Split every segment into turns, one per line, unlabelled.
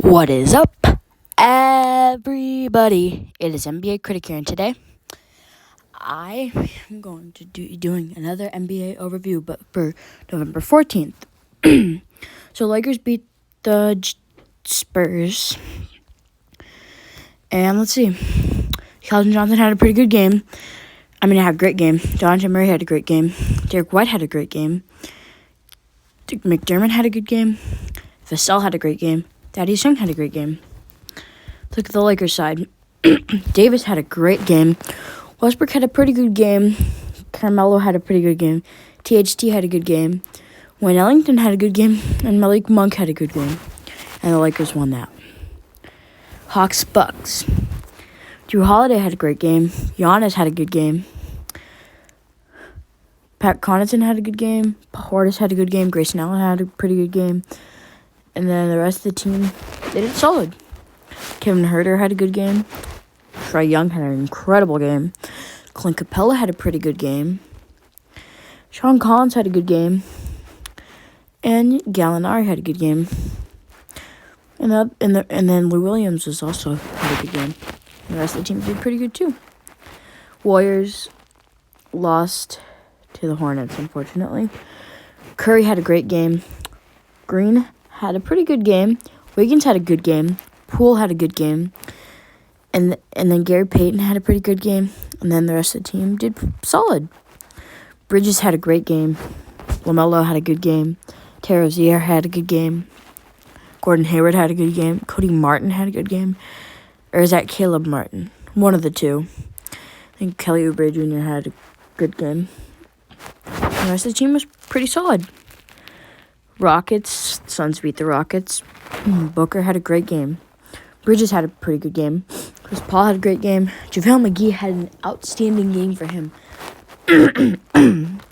What is up, everybody? It is N.B.A. Critic here, and today I am going to doing another N.B.A. overview, but for November 14th. So Lakers beat the Spurs, and let's see. Keldon Johnson had a pretty good game. I mean, he had a great game. Dejounte Murray had a great game. Derek White had a great game. McDermott had a good game. Vassell had a great game. Thaddeus Young had a great game. Look at the Lakers side. Davis had a great game. Westbrook had a pretty good game. Carmelo had a pretty good game. THT had a good game. Wayne Ellington had a good game. And Malik Monk had a good game. And the Lakers won that. Hawks Bucks. Drew Holiday had a great game. Giannis had a good game. Pat Connaughton had a good game. Portis had a good game. Grayson Allen had a pretty good game. And then the rest of the team, they did solid. Kevin Huerter had a good game. Trae Young had an incredible game. Clint Capella had a pretty good game. Sean Collins had a good game. And Gallinari had a good game. And then Lou Williams was also had a good game. And the rest of the team did pretty good too. Warriors lost to the Hornets, unfortunately. Curry had a great game. Green had a pretty good game. Wiggins had a good game. Poole had a good game. And then Gary Payton had a pretty good game. And then the rest of the team did solid. Bridges had a great game. LaMelo had a good game. Terry Rozier had a good game. Gordon Hayward had a good game. Cody Martin had a good game. Or is that Caleb Martin? One of the two. I think Kelly Oubre Jr. had a good game. The rest of the team was pretty solid. Rockets. Suns beat the Rockets. Booker had a great game. Bridges had a pretty good game. Chris Paul had a great game. JaVale McGee had an outstanding game for him.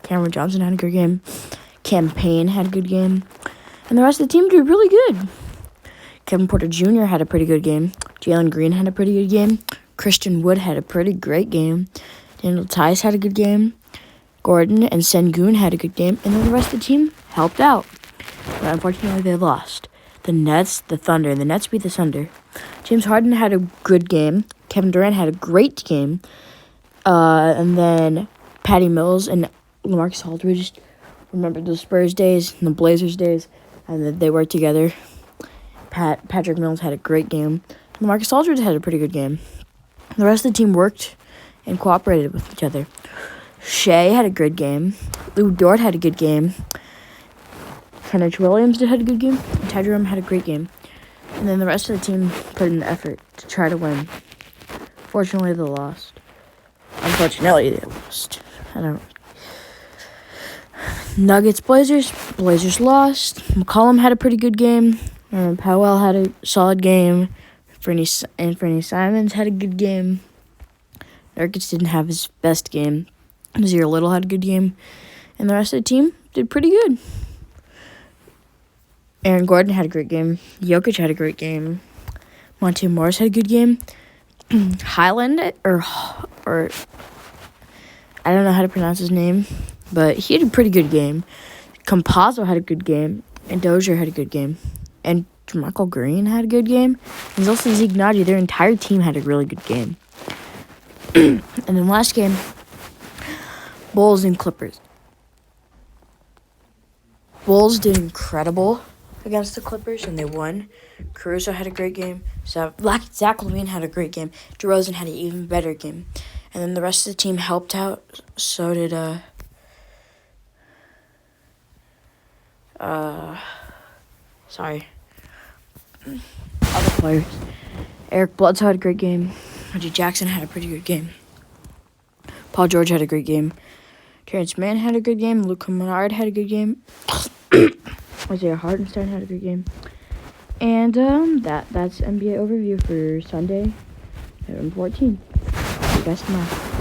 Cameron Johnson had a good game. Cam Payne had a good game. And the rest of the team did really good. Kevin Porter Jr. had a pretty good game. Jalen Green had a pretty good game. Christian Wood had a pretty great game. Daniel Tice had a good game. Gordon and Sengun had a good game. And then the rest of the team helped out. But unfortunately, they lost. The Thunder. And the Nets beat the Thunder. James Harden had a good game. Kevin Durant had a great game. And then Patty Mills and LaMarcus Aldridge remembered the Spurs days and the Blazers days. And that they worked together. Patrick Mills had a great game. LaMarcus Aldridge had a pretty good game. The rest of the team worked and cooperated with each other. Shea had a good game. Lou Dort had a good game. Kenneth Williams had a good game. And Ty Jerome had a great game. And then the rest of the team put in the effort to try to win. Fortunately, they lost. Unfortunately, they lost. Nuggets, Blazers. Blazers lost. McCollum had a pretty good game. Powell had a solid game. Anthony Simons had a good game. Nurkic didn't have his best game. Nassir Little had a good game. And the rest of the team did pretty good. Aaron Gordon had a great game. Jokic had a great game. Monte Morris had a good game. Highland, or I don't know how to pronounce his name, but he had a pretty good game. Campazzo had a good game. And Dozier had a good game. And Michael Green had a good game. And also Zeke Naji. Their entire team had a really good game. And then last game, Bulls and Clippers. Bulls did incredible against the Clippers, and they won. Caruso had a great game. Zach LaVine had a great game. DeRozan had an even better game. And then the rest of the team helped out. So did, other players. Eric Bledsoe had a great game. Reggie Jackson had a pretty good game. Paul George had a great game. Terrence Mann had a good game. Luke Kennard had a good game. Isaiah Hartenstein had a good game. And that's N.B.A. overview for Sunday, November 14th. See you guys tomorrow.